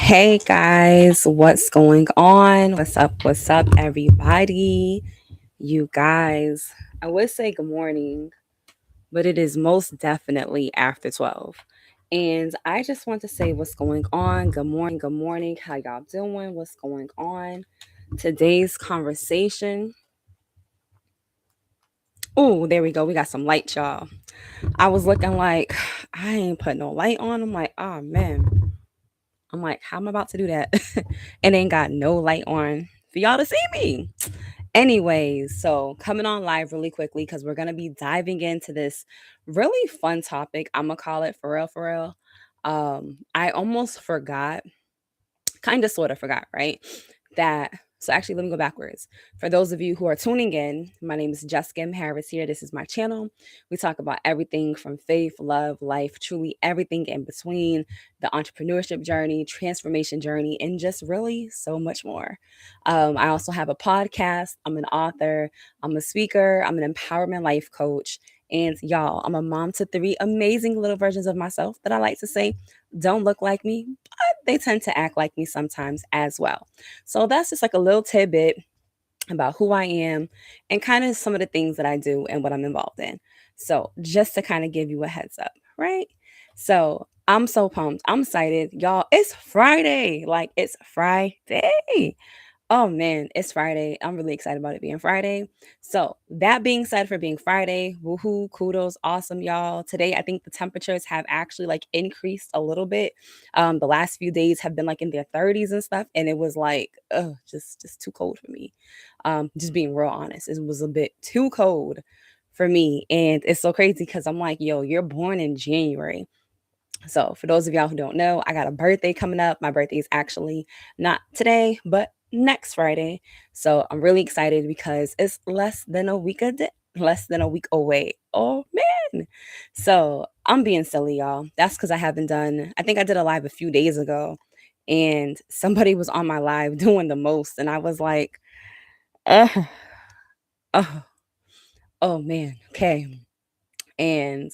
Hey guys, what's going on? What's up, everybody? You guys, I would say good morning, but it is most definitely after 12. And I just want to say what's going on. Good morning. How y'all doing? What's going on? Today's conversation. Oh, there we go. We got some light, y'all. I was looking like I ain't put no light on. I'm like, oh man. I'm like, how am I about to do that? And ain't got no light on for y'all to see me. Anyways, so coming on live really quickly because we're gonna be diving into this really fun topic. I'm gonna call it for real, for real. I almost forgot, kind of sort of forgot, right? That so actually let me go backwards. For those of you who are tuning in, my name is Jessica M. Harris here. This is my channel. We talk about everything from faith, love, life, truly everything in between, the entrepreneurship journey, transformation journey, and just really so much more. I also have a podcast. I'm an author, I'm a speaker, I'm an empowerment life coach. And y'all, I'm a mom to three amazing little versions of myself that I like to say don't look like me, they tend to act like me sometimes as well. So that's just like a little tidbit about who I am and kind of some of the things that I do and what I'm involved in. So just to kind of give you a heads up, right? So I'm so pumped. I'm excited. Y'all, it's Friday. Like it's Friday. Oh man, it's Friday. I'm really excited about it being Friday. So, that being said, for being Friday, woohoo, kudos, awesome, y'all. Today, I think the temperatures have actually like increased a little bit. The last few days have been like in their 30s and stuff, and it was like, just too cold for me. Just being real honest, it was a bit too cold for me, and it's so crazy because I'm like, yo, you're born in January. So, for those of y'all who don't know, I got a birthday coming up. My birthday is actually not today, but next Friday. So, I'm really excited because it's less than a week away. Oh man. So, I'm being silly, y'all. That's cuz I haven't done I think I did a live a few days ago and somebody was on my live doing the most and I was like, "Uh, oh, oh man. Okay." And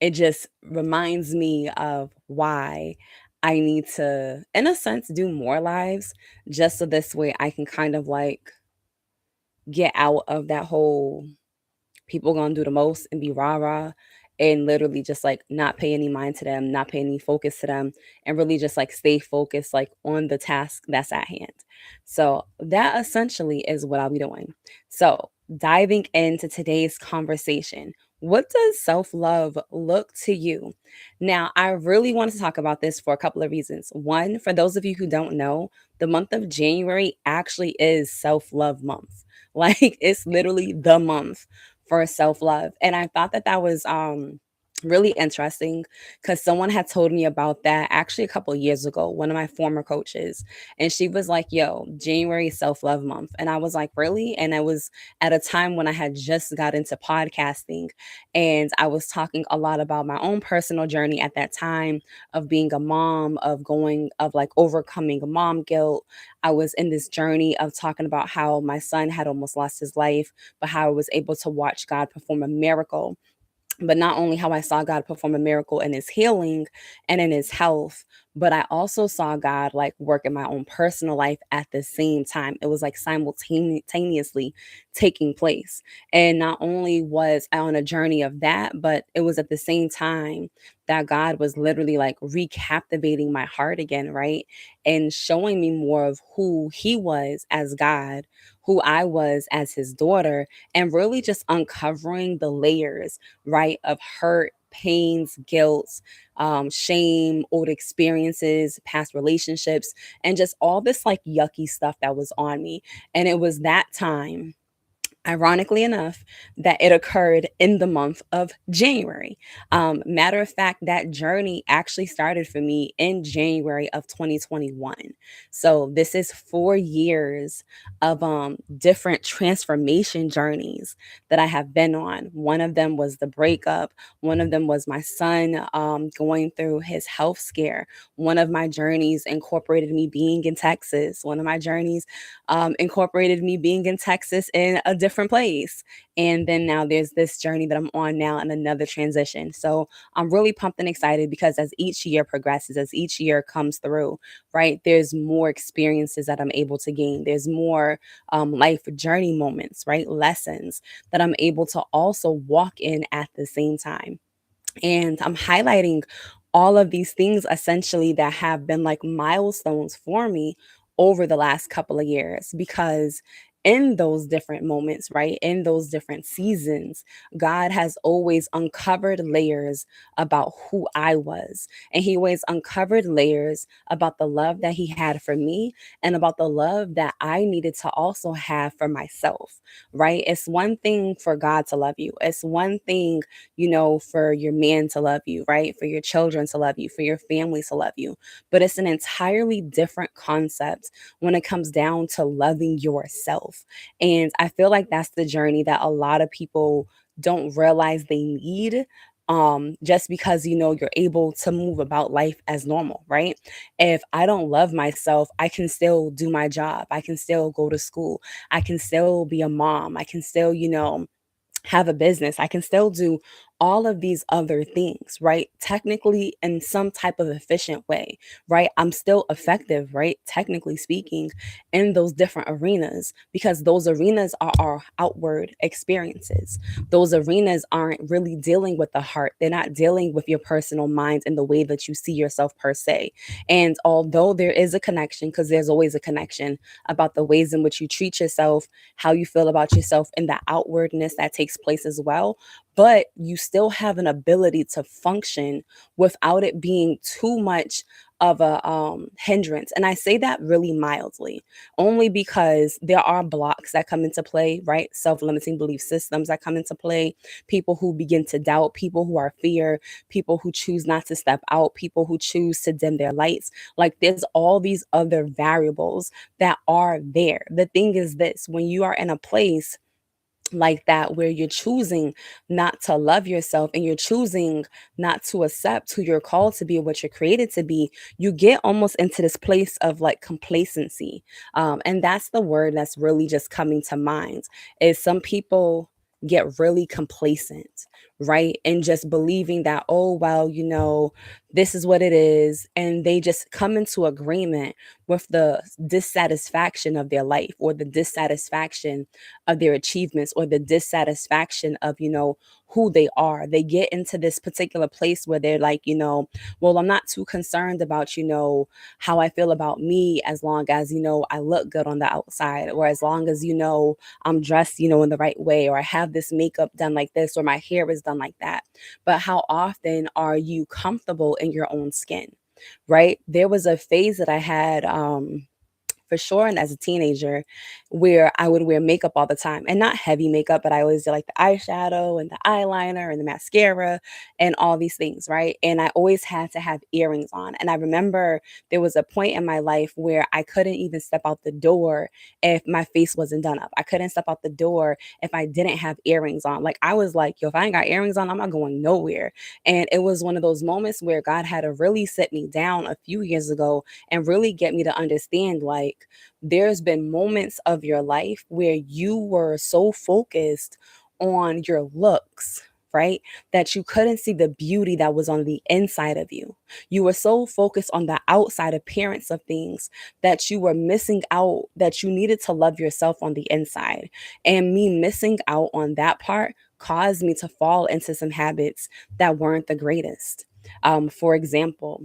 it just reminds me of why I need to, in a sense, do more lives just so this way I can kind of like get out of that whole people gonna do the most and be rah rah and literally just like not pay any mind to them, not pay any focus to them, and really just like stay focused like on the task that's at hand. So that essentially is what I'll be doing. So diving into today's conversation. What does self love look to you? Now, I really want to talk about this for a couple of reasons. One, for those of you who don't know, the month of January actually is self love month. Like, it's literally the month for self-love. And I thought that that was really interesting because someone had told me about that actually a couple of years ago, one of my former coaches. And she was like, yo, January is self-love month. And I was like, really? And I was at a time when I had just got into podcasting and I was talking a lot about my own personal journey at that time of being a mom, of like overcoming mom guilt. I was in this journey of talking about how my son had almost lost his life, but how I was able to watch God perform a miracle, but not only how I saw God perform a miracle in his healing and in his health, but I also saw God like work in my own personal life at the same time. It was like simultaneously taking place. And not only was I on a journey of that, but it was at the same time that God was literally like recaptivating my heart again, right? And showing me more of who he was as God, who I was as his daughter, and really just uncovering the layers, right, of hurt, pains, guilt, shame, old experiences, past relationships, and just all this like yucky stuff that was on me. And it was that time, ironically enough, that it occurred in the month of January. Matter of fact, that journey actually started for me in January of 2021. So this is 4 years of different transformation journeys that I have been on. One of them was the breakup. One of them was my son going through his health scare. One of my journeys incorporated me being in Texas. One of my journeys incorporated me being in Texas in a different different place. And then now there's this journey that I'm on now and another transition. So I'm really pumped and excited because as each year progresses, as each year comes through, right, there's more experiences that I'm able to gain. There's more life journey moments, right, lessons that I'm able to also walk in at the same time. And I'm highlighting all of these things essentially that have been like milestones for me over the last couple of years because in those different moments, right, in those different seasons, God has always uncovered layers about who I was. And He always uncovered layers about the love that He had for me and about the love that I needed to also have for myself, right? It's one thing for God to love you, it's one thing, for your man to love you, right? For your children to love you, for your family to love you. But it's an entirely different concept when it comes down to loving yourself. And I feel like that's the journey that a lot of people don't realize they need. Just because you're able to move about life as normal, right? If I don't love myself, I can still do my job, I can still go to school, I can still be a mom, I can still, have a business. I can still do all of these other things, right? Technically, in some type of efficient way, right? I'm still effective, right? Technically speaking, in those different arenas because those arenas are our outward experiences. Those arenas aren't really dealing with the heart, they're not dealing with your personal mind and the way that you see yourself per se. And although there is a connection, because there's always a connection about the ways in which you treat yourself, how you feel about yourself, and the outwardness that takes place as well. But you still have an ability to function without it being too much of a hindrance. And I say that really mildly, only because there are blocks that come into play, right? Self limiting belief systems that come into play, people who begin to doubt, people who are fear, people who choose not to step out, people who choose to dim their lights. Like there's all these other variables that are there. The thing is this: when you are in a place like that where you're choosing not to love yourself and you're choosing not to accept who you're called to be or what you're created to be, you get almost into this place of like complacency. And that's the word that's really just coming to mind. Is some people get really complacent, right, and just believing that, oh well, this is what it is, and they just come into agreement with the dissatisfaction of their life or the dissatisfaction of their achievements or the dissatisfaction of who they are. They get into this particular place where they're like, well, I'm not too concerned about how I feel about me, as long as I look good on the outside, or as long as I'm dressed in the right way, or I have this makeup done like this, or my hair is done like that. But how often are you comfortable in your own skin, right? There was a phase that I had, for sure. And as a teenager, where I would wear makeup all the time, and not heavy makeup, but I always did like the eyeshadow and the eyeliner and the mascara and all these things, right? And I always had to have earrings on. And I remember there was a point in my life where I couldn't even step out the door if my face wasn't done up. I couldn't step out the door if I didn't have earrings on. Like I was like, yo, if I ain't got earrings on, I'm not going nowhere. And it was one of those moments where God had to really sit me down a few years ago and really get me to understand, like, there's been moments of your life where you were so focused on your looks, right, that you couldn't see the beauty that was on the inside of you. You were so focused on the outside appearance of things that you were missing out, that you needed to love yourself on the inside. And me missing out on that part caused me to fall into some habits that weren't the greatest. For example,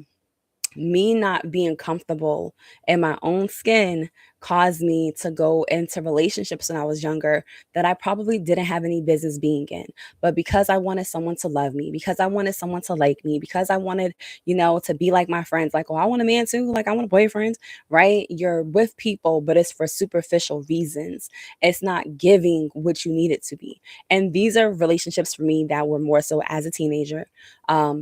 me not being comfortable in my own skin caused me to go into relationships when I was younger that I probably didn't have any business being in. But because I wanted someone to love me, because I wanted someone to like me, because I wanted, to be like my friends, like, oh, I want a man too, like I want a boyfriend, right? You're with people, but it's for superficial reasons. It's not giving what you need it to be. And these are relationships for me that were more so as a teenager,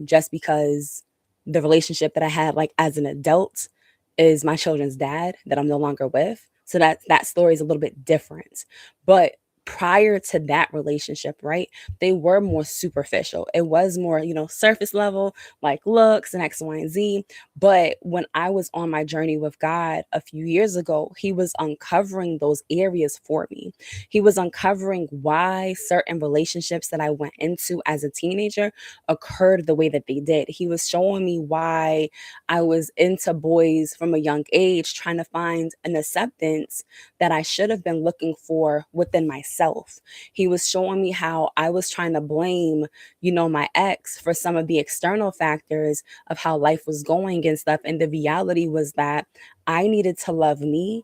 just because the relationship that I had like as an adult is my children's dad that I'm no longer with. So that story is a little bit different. But prior to that relationship, right? They were more superficial. It was more, surface level, like looks and X, Y, and Z. But when I was on my journey with God a few years ago, He was uncovering those areas for me. He was uncovering why certain relationships that I went into as a teenager occurred the way that they did. He was showing me why I was into boys from a young age, trying to find an acceptance that I should have been looking for within myself. He was showing me how I was trying to blame, my ex for some of the external factors of how life was going and stuff. And the reality was that I needed to love me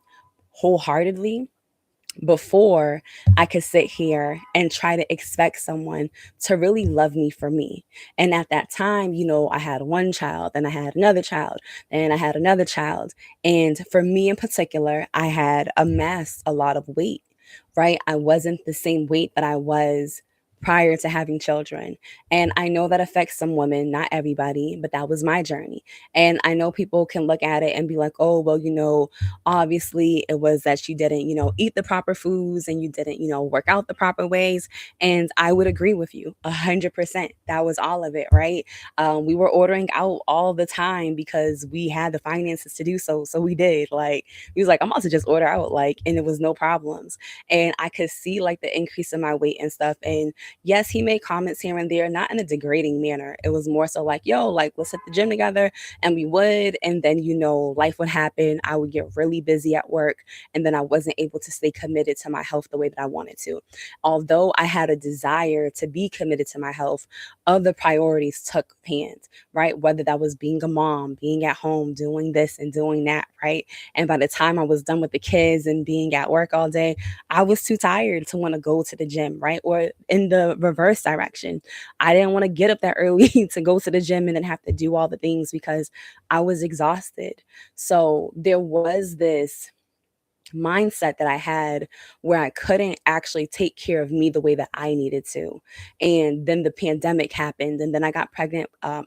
wholeheartedly before I could sit here and try to expect someone to really love me for me. And at that time, I had one child, and I had another child, and I had another child. And for me in particular, I had amassed a lot of weight, right? I wasn't the same weight that I was prior to having children. And I know that affects some women, not everybody, but that was my journey. And I know people can look at it and be like, oh, well, obviously it was that you didn't, eat the proper foods, and you didn't, work out the proper ways. And I would agree with you 100%. That was all of it, right? We were ordering out all the time because we had the finances to do so. So we did. Like, he was like, I'm about to just order out, like, and it was no problems. And I could see like the increase in my weight and stuff. And yes, he made comments here and there, not in a degrading manner. It was more so like, yo, like, let's hit the gym together. And we would. And then, life would happen. I would get really busy at work. And then I wasn't able to stay committed to my health the way that I wanted to. Although I had a desire to be committed to my health, other priorities took hands, right? Whether that was being a mom, being at home, doing this and doing that, right? And by the time I was done with the kids and being at work all day, I was too tired to want to go to the gym, right? Or in the reverse direction, I didn't want to get up that early to go to the gym and then have to do all the things because I was exhausted. So there was this mindset that I had where I couldn't actually take care of me the way that I needed to. And then the pandemic happened, and then I got pregnant. I'll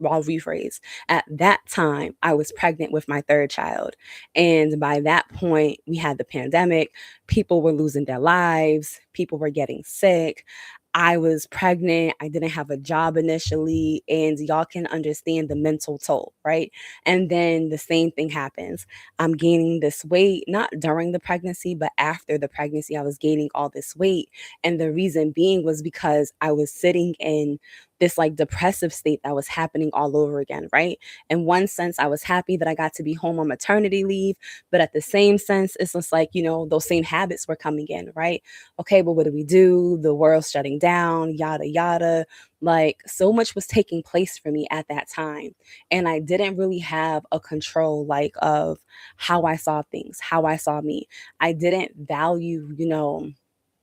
rephrase. At that time, I was pregnant with my third child. And by that point, we had the pandemic. People were losing their lives, people were getting sick. I was pregnant. I didn't have a job initially, and y'all can understand the mental toll, right? And then the same thing happens. I'm gaining this weight, not during the pregnancy, but after the pregnancy, I was gaining all this weight. And the reason being was because I was sitting in this like depressive state that was happening all over again, right? In one sense, I was happy that I got to be home on maternity leave, but at the same sense, it's just like, those same habits were coming in, right? Okay, but what do we do? The world's shutting down, yada, yada. Like, so much was taking place for me at that time. And I didn't really have a control, like, of how I saw things, how I saw me. I didn't value,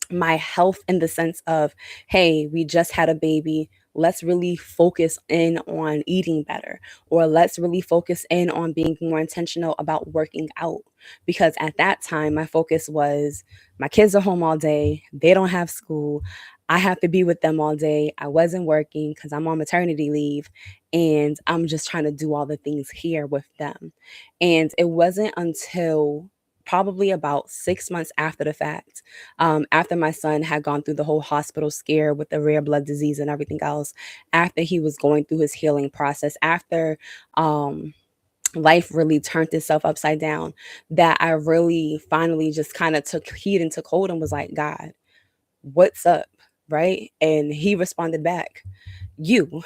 my health in the sense of, hey, we just had a baby. Let's really focus in on eating better, or let's really focus in on being more intentional about working out. Because at that time, my focus was my kids are home all day, they don't have school. I have to be with them all day. I wasn't working because I'm on maternity leave, and I'm just trying to do all the things here with them. And it wasn't until probably about 6 months after the fact, after my son had gone through the whole hospital scare with the rare blood disease and everything else, after he was going through his healing process, after life really turned itself upside down, that I really finally just kind of took heed and took hold and was like, God, what's up? Right. And he responded back, you,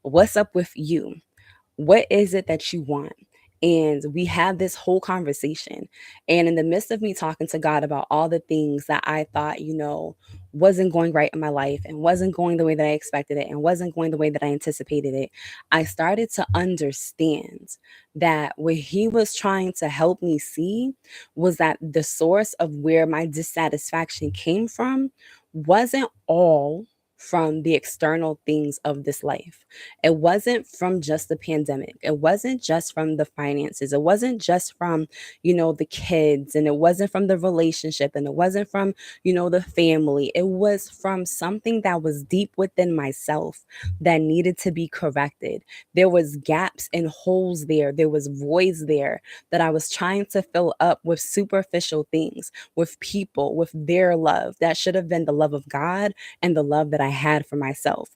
what's up with you? What is it that you want? And we had this whole conversation. And in the midst of me talking to God about all the things that I thought, wasn't going right in my life and wasn't going the way that I expected it and wasn't going the way that I anticipated it, I started to understand that what He was trying to help me see was that the source of where my dissatisfaction came from wasn't all. from the external things of this life. It wasn't from just the pandemic. It wasn't just from the finances. It wasn't just from, the kids, and it wasn't from the relationship, and it wasn't from, the family. It was from something that was deep within myself that needed to be corrected. There was gaps and holes there. There was voids there that I was trying to fill up with superficial things, with people, with their love that should have been the love of God and the love that I had for myself.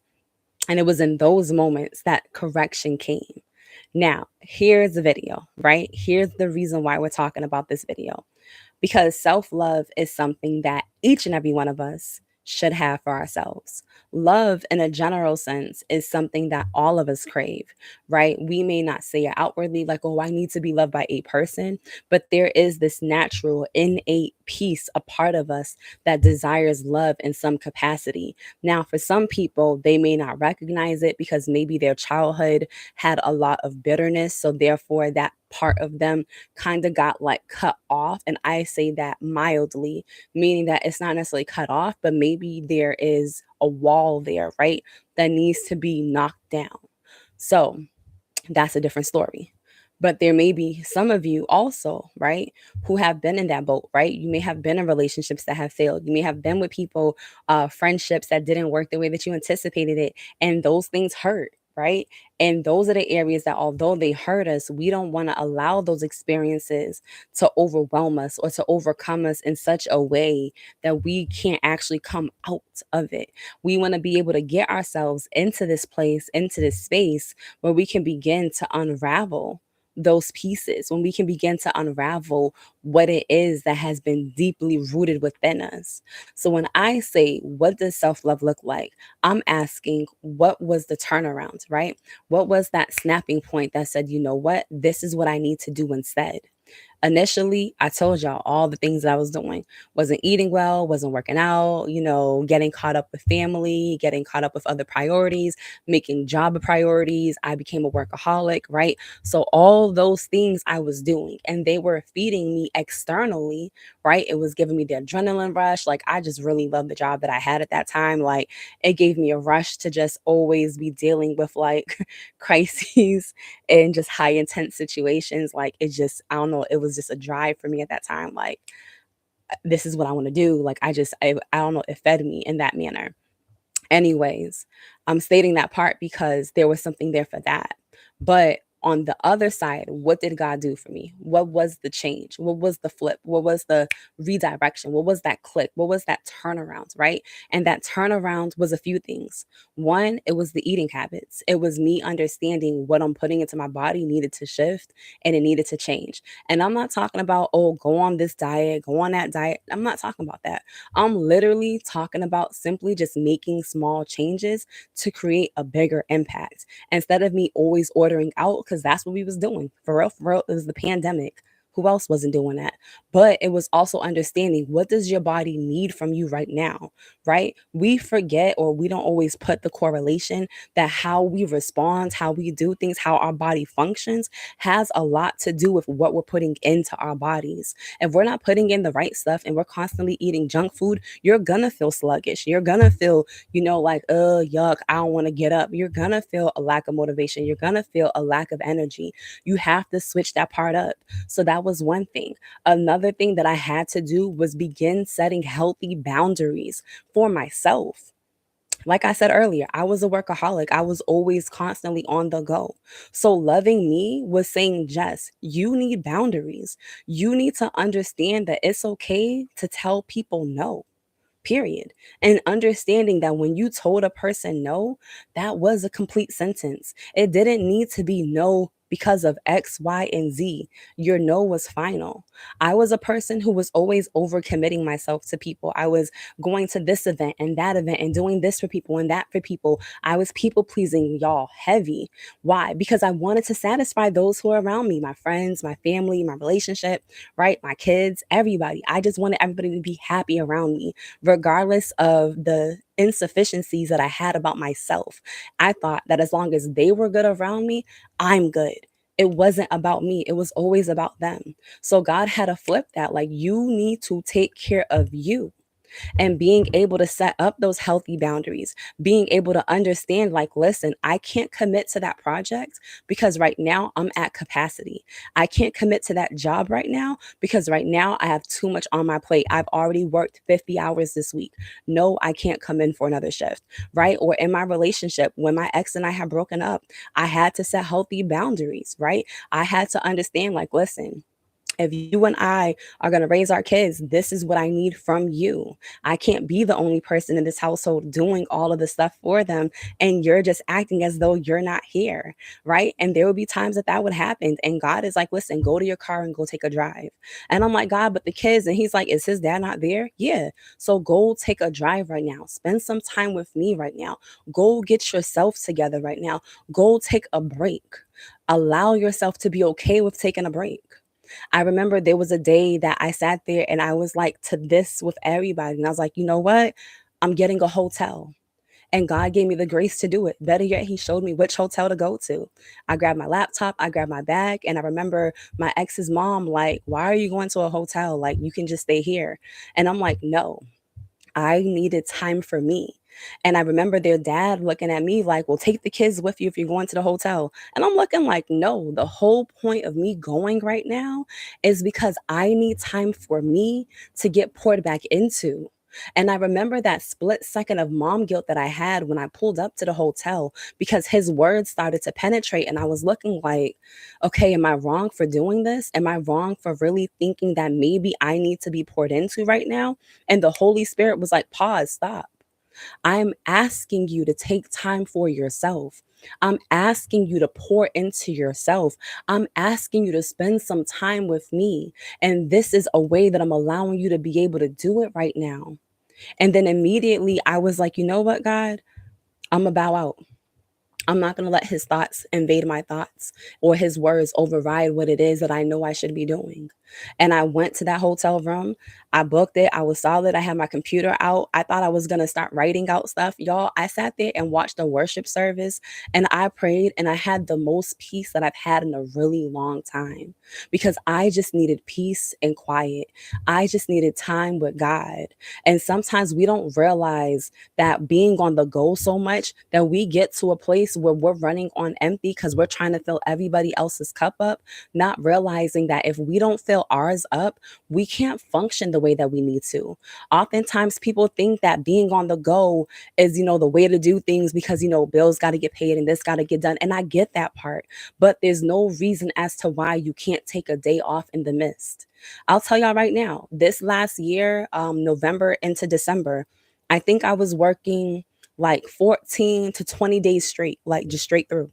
And it was in those moments that correction came. Now, here's the video, right? Here's the reason why we're talking about this video, because self love is something that each and every one of us should have for ourselves. Love, in a general sense, is something that all of us crave, right? We may not say it outwardly, like, oh, I need to be loved by a person, but there is this natural, innate piece, a part of us that desires love in some capacity. Now, for some people, they may not recognize it because maybe their childhood had a lot of bitterness. So, therefore, that part of them kind of got like cut off. And I say that mildly, meaning that it's not necessarily cut off, but maybe there is a wall there, right? That needs to be knocked down. So that's a different story. But there may be some of you also, right, who have been in that boat, right? You may have been in relationships that have failed. You may have been with people, friendships that didn't work the way that you anticipated it. And those things hurt, right? And those are the areas that, although they hurt us, we don't want to allow those experiences to overwhelm us or to overcome us in such a way that we can't actually come out of it. We want to be able to get ourselves into this place, into this space where we can begin to unravel those pieces, when we can begin to unravel what it is that has been deeply rooted within us. So when I say, what does self love look like? I'm asking, what was the turnaround, right? What was that snapping point that said, you know what, this is what I need to do instead? Initially, I told y'all all the things that I was doing. Wasn't eating well, wasn't working out, getting caught up with family, getting caught up with other priorities, making job priorities. I became a workaholic, right? So all those things I was doing, and they were feeding me externally, right? It was giving me the adrenaline rush. Like, I just really loved the job that I had at that time. Like, it gave me a rush to just always be dealing with like crises and just high intense situations. Like, it just, I don't know, it was just a drive for me at that time. Like, this is what I want to do. Like, I don't know, it fed me in that manner. Anyways, I'm stating that part because there was something there for that. But on the other side, what did God do for me? What was the change? What was the flip? What was the redirection? What was that click? What was that turnaround, right? And that turnaround was a few things. One, it was the eating habits. It was me understanding what I'm putting into my body needed to shift and it needed to change. And I'm not talking about, oh, go on this diet, go on that diet. I'm not talking about that. I'm literally talking about simply just making small changes to create a bigger impact instead of me always ordering out, because that's what we was doing. For real, it was the pandemic. Who else wasn't doing that? But it was also understanding, what does your body need from you right now, right? We forget, or we don't always put the correlation that how we respond, how we do things, how our body functions has a lot to do with what we're putting into our bodies. If we're not putting in the right stuff and we're constantly eating junk food, you're gonna feel sluggish. You're gonna feel, like, yuck, I don't want to get up. You're gonna feel a lack of motivation. You're gonna feel a lack of energy. You have to switch that part up. So that was one thing. Another thing that I had to do was begin setting healthy boundaries for myself. Like I said earlier, I was a workaholic. I was always constantly on the go. So loving me was saying, Jess, you need boundaries. You need to understand that it's okay to tell people no, period. And understanding that when you told a person no, that was a complete sentence. It didn't need to be no because of X, Y, and Z. Your no was final. I was a person who was always overcommitting myself to people. I was going to this event and that event and doing this for people and that for people. I was people pleasing y'all heavy. Why? Because I wanted to satisfy those who are around me, my friends, my family, my relationship, right? My kids, everybody. I just wanted everybody to be happy around me regardless of the insufficiencies that I had about myself. I thought that as long as they were good around me, I'm good. It wasn't about me, it was always about them. So God had to flip that. Like, you need to take care of you. And being able to set up those healthy boundaries, being able to understand, like, listen, I can't commit to that project because right now I'm at capacity. I can't commit to that job right now because right now I have too much on my plate. I've already worked 50 hours this week. No, I can't come in for another shift, right? Or in my relationship, when my ex and I had broken up, I had to set healthy boundaries, right? I had to understand, like, listen, if you and I are going to raise our kids, this is what I need from you. I can't be the only person in this household doing all of the stuff for them. And you're just acting as though you're not here. Right. And there would be times that that would happen. And God is like, listen, go to your car and go take a drive. And I'm like, God, but the kids. And he's like, is his dad not there? Yeah. So go take a drive right now. Spend some time with me right now. Go get yourself together right now. Go take a break. Allow yourself to be okay with taking a break. I remember there was a day that I sat there and I was like to this with everybody. And I was like, you know what? I'm getting a hotel. And God gave me the grace to do it. Better yet, He showed me which hotel to go to. I grabbed my laptop, I grabbed my bag, and I remember my ex's mom, like, why are you going to a hotel? Like, you can just stay here. And I'm like, no, I needed time for me. And I remember their dad looking at me like, well, take the kids with you if you're going to the hotel. And I'm looking like, no, the whole point of me going right now is because I need time for me to get poured back into. And I remember that split second of mom guilt that I had when I pulled up to the hotel because his words started to penetrate. And I was looking like, okay, am I wrong for doing this? Am I wrong for really thinking that maybe I need to be poured into right now? And the Holy Spirit was like, pause, stop. I'm asking you to take time for yourself. I'm asking you to pour into yourself. I'm asking you to spend some time with me. And this is a way that I'm allowing you to be able to do it right now. And then immediately I was like, you know what, God? I'm going to bow out. I'm not going to let his thoughts invade my thoughts or his words override what it is that I know I should be doing. And I went to that hotel room. I booked it. I was solid. I had my computer out. I thought I was going to start writing out stuff. Y'all, I sat there and watched the worship service and I prayed and I had the most peace that I've had in a really long time because I just needed peace and quiet. I just needed time with God. And sometimes we don't realize that being on the go so much that we get to a place where we're running on empty because we're trying to fill everybody else's cup up, not realizing that if we don't fill ours up, we can't function the way that we need to. Oftentimes people think that being on the go is, the way to do things because, bills got to get paid and this got to get done. And I get that part, but there's no reason as to why you can't take a day off in the midst. I'll tell y'all right now, this last year, November into December, I think I was working like 14 to 20 days straight, like just straight through,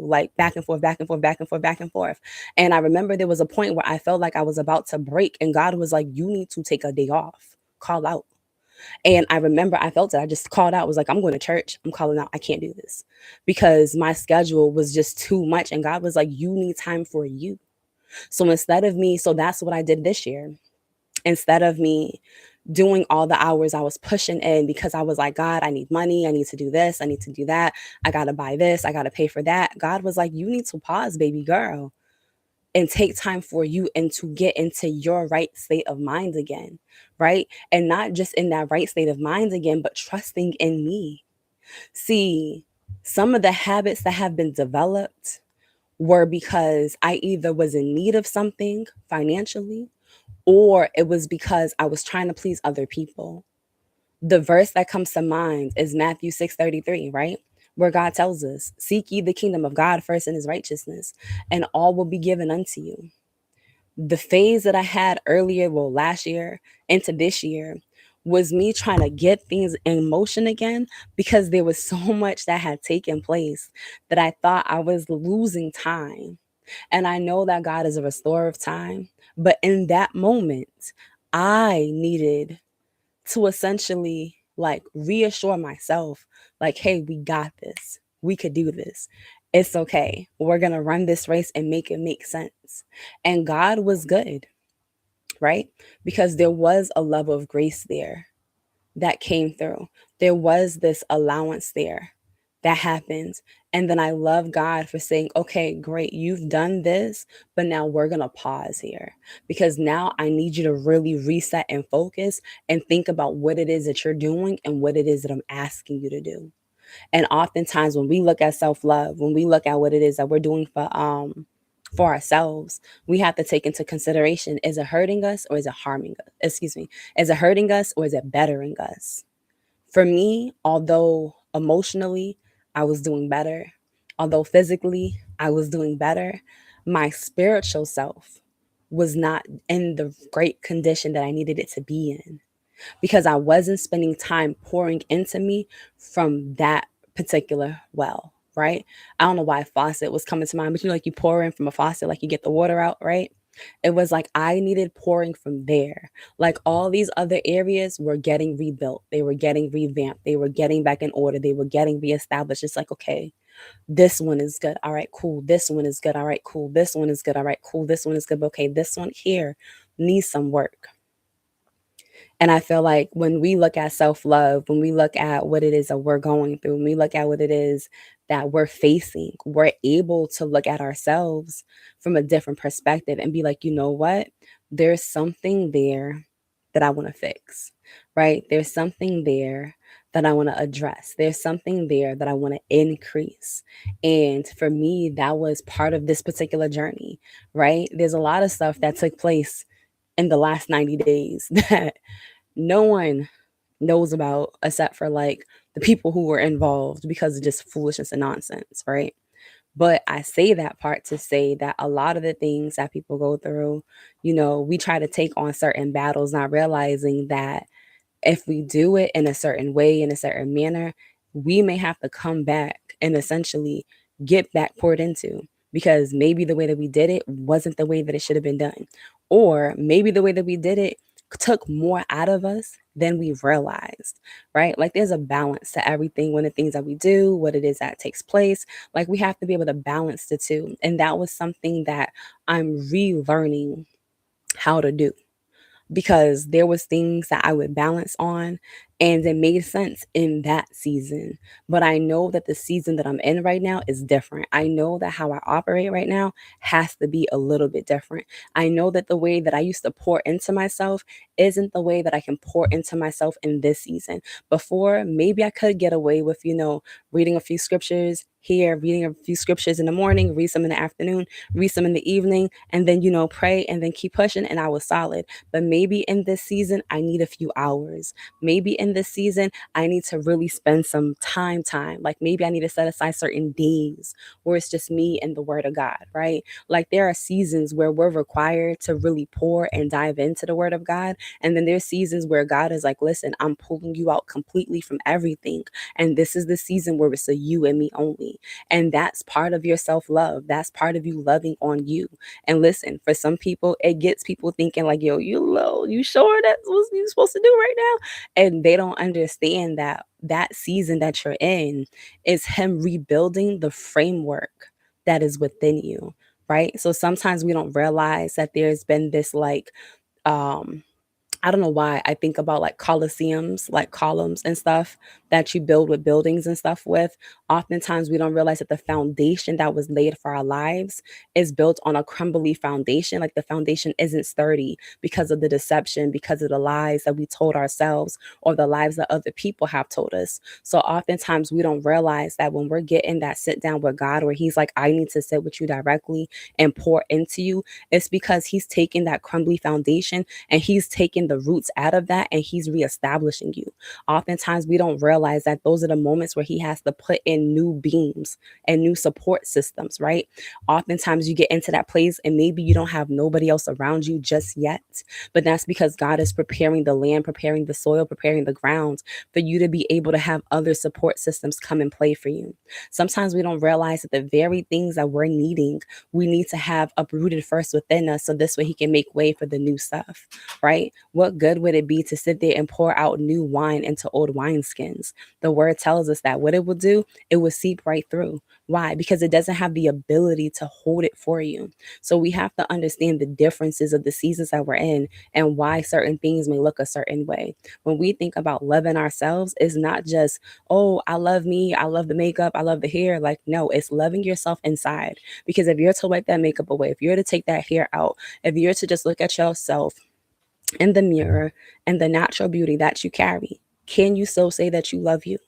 like back and forth, back and forth, back and forth, back and forth. And I remember there was a point where I felt like I was about to break, and God was like, you need to take a day off, call out. And I remember I felt it. I just called out, was like, I'm going to church. I'm calling out. I can't do this because my schedule was just too much. And God was like, you need time for you. So that's what I did this year. Instead of me doing all the hours, I was pushing in because I was like, God, I need money. I need to do this. I need to do that. I got to buy this. I got to pay for that. God was like, you need to pause, baby girl, and take time for you and to get into your right state of mind again. Right. And not just in that right state of mind again, but trusting in me. See, some of the habits that have been developed were because I either was in need of something financially or it was because I was trying to please other people. The verse that comes to mind is Matthew 6:33, right? Where God tells us, seek ye the kingdom of God first and his righteousness, and all will be given unto you. The phase that I had earlier, well, last year into this year, was me trying to get things in motion again because there was so much that had taken place that I thought I was losing time. And I know that God is a restorer of time. But in that moment, I needed to essentially like reassure myself, like, hey, we got this. We could do this. It's okay. We're going to run this race and make it make sense. And God was good, right? Because there was a level of grace there that came through. There was this allowance there That happens. And then I love God for saying, okay, great, you've done this, but now we're going to pause here because now I need you to really reset and focus and think about what it is that you're doing and what it is that I'm asking you to do. And oftentimes when we look at self-love, when we look at what it is that we're doing for ourselves, we have to take into consideration, is it hurting us or is it harming us? Excuse me. Is it hurting us or is it bettering us? For me, although emotionally I was doing better, although physically I was doing better, my spiritual self was not in the great condition that I needed it to be in because I wasn't spending time pouring into me from that particular well, right? I don't know why faucet was coming to mind, but like you pour in from a faucet, like you get the water out, right? It was like I needed pouring from there. Like all these other areas were getting rebuilt, they were getting revamped, they were getting back in order, they were getting reestablished. It's like, okay, this one is good. All right, cool. This one is good. All right, cool. This one is good. All right, cool. This one is good. But okay, this one here needs some work. And I feel like when we look at self love, when we look at what it is that we're going through, when we look at what it is that we're facing, we're able to look at ourselves from a different perspective and be like, you know what? There's something there that I want to fix, right? There's something there that I want to address. There's something there that I want to increase. And for me, that was part of this particular journey, right? There's a lot of stuff that took place in the last 90 days that no one knows about except for like the people who were involved because of just foolishness and nonsense, right? But I say that part to say that a lot of the things that people go through, we try to take on certain battles, not realizing that if we do it in a certain way, in a certain manner, we may have to come back and essentially get back poured into because maybe the way that we did it wasn't the way that it should have been done. Or maybe the way that we did it took more out of us than we realized, right? Like there's a balance to everything when the things that we do, what it is that takes place. Like we have to be able to balance the two. And that was something that I'm relearning how to do because there was things that I would balance on and it made sense in that season. But I know that the season that I'm in right now is different. I know that how I operate right now has to be a little bit different. I know that the way that I used to pour into myself isn't the way that I can pour into myself in this season. Before, maybe I could get away with, reading a few scriptures here, reading a few scriptures in the morning, read some in the afternoon, read some in the evening, and then, pray and then keep pushing. And I was solid. But maybe in this season, I need a few hours. Maybe in this season, I need to really spend some time. Like maybe I need to set aside certain days where it's just me and the word of God, right? Like there are seasons where we're required to really pour and dive into the word of God. And then there's seasons where God is like, listen, I'm pulling you out completely from everything. And this is the season where it's a you and me only. And that's part of your self-love. That's part of you loving on you. And listen, for some people, it gets people thinking like, yo, you low, you sure that's what you're supposed to do right now? And they don't understand that that season that you're in is him rebuilding the framework that is within you, right? So sometimes we don't realize that there's been this like um I don't know why I think about like coliseums, like columns and stuff that you build with buildings and stuff with. Oftentimes, we don't realize that the foundation that was laid for our lives is built on a crumbly foundation. Like the foundation isn't sturdy because of the deception, because of the lies that we told ourselves or the lies that other people have told us. So, oftentimes, we don't realize that when we're getting that sit down with God, where He's like, I need to sit with you directly and pour into you, it's because He's taking that crumbly foundation and He's taking the roots out of that and He's reestablishing you. Oftentimes we don't realize that those are the moments where He has to put in new beams and new support systems, right? Oftentimes you get into that place and maybe you don't have nobody else around you just yet, but that's because God is preparing the land, preparing the soil, preparing the ground for you to be able to have other support systems come and play for you. Sometimes we don't realize that the very things that we're needing, we need to have uprooted first within us so this way He can make way for the new stuff, right? What good would it be to sit there and pour out new wine into old wineskins? The word tells us that what it will do, it will seep right through. Why? Because it doesn't have the ability to hold it for you. So we have to understand the differences of the seasons that we're in and why certain things may look a certain way. When we think about loving ourselves, it's not just, oh, I love me, I love the makeup, I love the hair. Like, no, it's loving yourself inside. Because if you're to wipe that makeup away, if you're to take that hair out, if you're to just look at yourself in the mirror and the natural beauty that you carry, can you still say that you love you?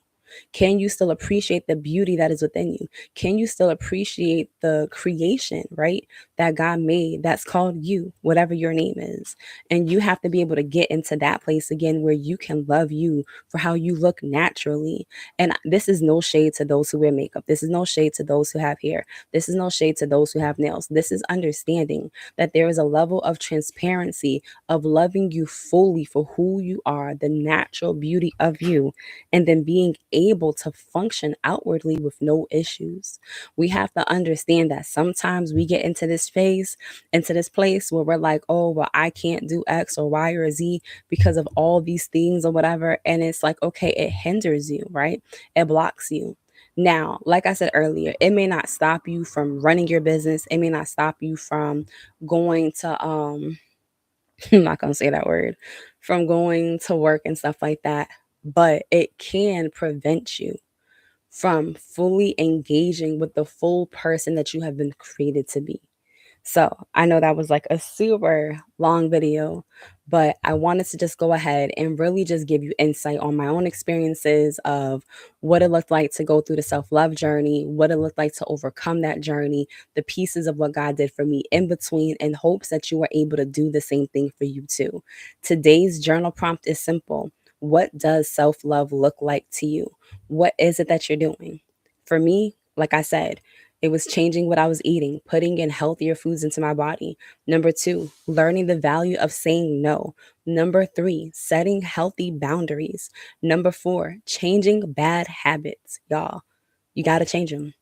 Can you still appreciate the beauty that is within you? Can you still appreciate the creation, right? That God made that's called you, whatever your name is. And you have to be able to get into that place again where you can love you for how you look naturally. And this is no shade to those who wear makeup. This is no shade to those who have hair. This is no shade to those who have nails. This is understanding that there is a level of transparency of loving you fully for who you are, the natural beauty of you, and then being able to function outwardly with no issues. We have to understand that sometimes we get into this phase, into this place where we're like, oh, well, I can't do X or Y or Z because of all these things or whatever. And it's like, okay, it hinders you, right? It blocks you. Now, like I said earlier, it may not stop you from running your business. It may not stop you from going to I'm not gonna say that word, from going to work and stuff like that, but it can prevent you from fully engaging with the full person that you have been created to be. So I know that was like a super long video, but I wanted to just go ahead and really just give you insight on my own experiences of what it looked like to go through the self love journey, what it looked like to overcome that journey, the pieces of what God did for me in between, in hopes that you are able to do the same thing for you too. Today's journal prompt is simple. What does self love look like to you? What is it that you're doing? For me, like I said, it was changing what I was eating, putting in healthier foods into my body. Number two, learning the value of saying no. Number three, setting healthy boundaries. Number four, changing bad habits. Y'all, you got to change them.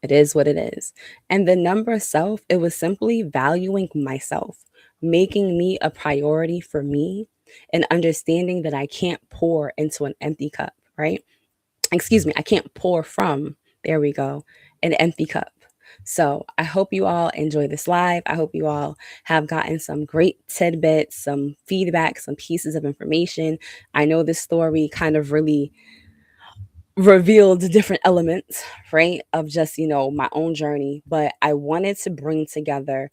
It is what it is. And the number self, it was simply valuing myself, making me a priority for me, and understanding that I can't pour into an empty cup, right? Excuse me, I can't pour from, there we go, an empty cup. So I hope you all enjoy this live. I hope you all have gotten some great tidbits, some feedback, some pieces of information. I know this story kind of really revealed different elements, right, of just, my own journey, but I wanted to bring together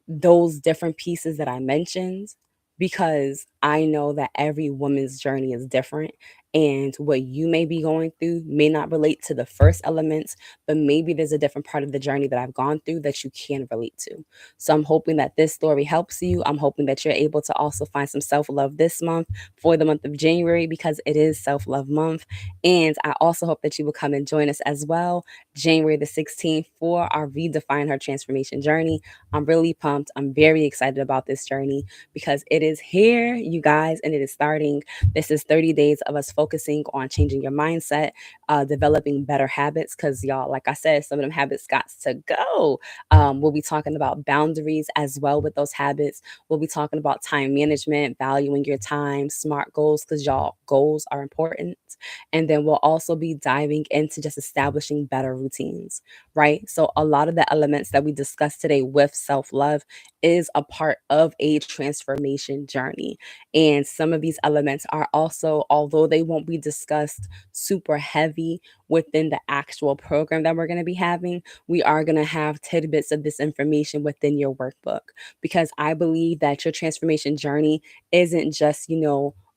those different pieces that I mentioned because I know that every woman's journey is different. And what you may be going through may not relate to the first elements, but maybe there's a different part of the journey that I've gone through that you can relate to. So I'm hoping that this story helps you. I'm hoping that you're able to also find some self love this month for the month of January because it is self love month. And I also hope that you will come and join us as well, January the 16th, for our Redefine Her Transformation journey. I'm really pumped. I'm very excited about this journey because it is here, you guys, and it is starting. This is 30 days of us focusing on changing your mindset, developing better habits. Because, y'all, like I said, some of them habits got to go. We'll be talking about boundaries as well with those habits. We'll be talking about time management, valuing your time, smart goals, because, y'all, goals are important. And then we'll also be diving into just establishing better routines, right? So a lot of the elements that we discussed today with self-love is a part of a transformation journey. And some of these elements are also, although they won't be discussed super heavy within the actual program that we're going to be having, we are going to have tidbits of this information within your workbook because I believe that your transformation journey isn't just,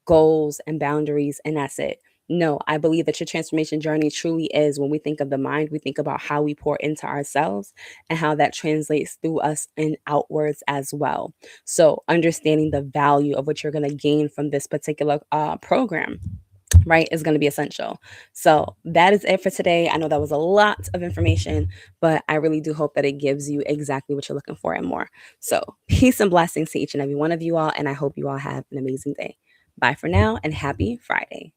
goals and boundaries and that's it. No, I believe that your transformation journey truly is, when we think of the mind, we think about how we pour into ourselves and how that translates through us and outwards as well. So, understanding the value of what you're going to gain from this particular program, right, is going to be essential. So, that is it for today. I know that was a lot of information, but I really do hope that it gives you exactly what you're looking for and more. So, peace and blessings to each and every one of you all, and I hope you all have an amazing day. Bye for now, and happy Friday.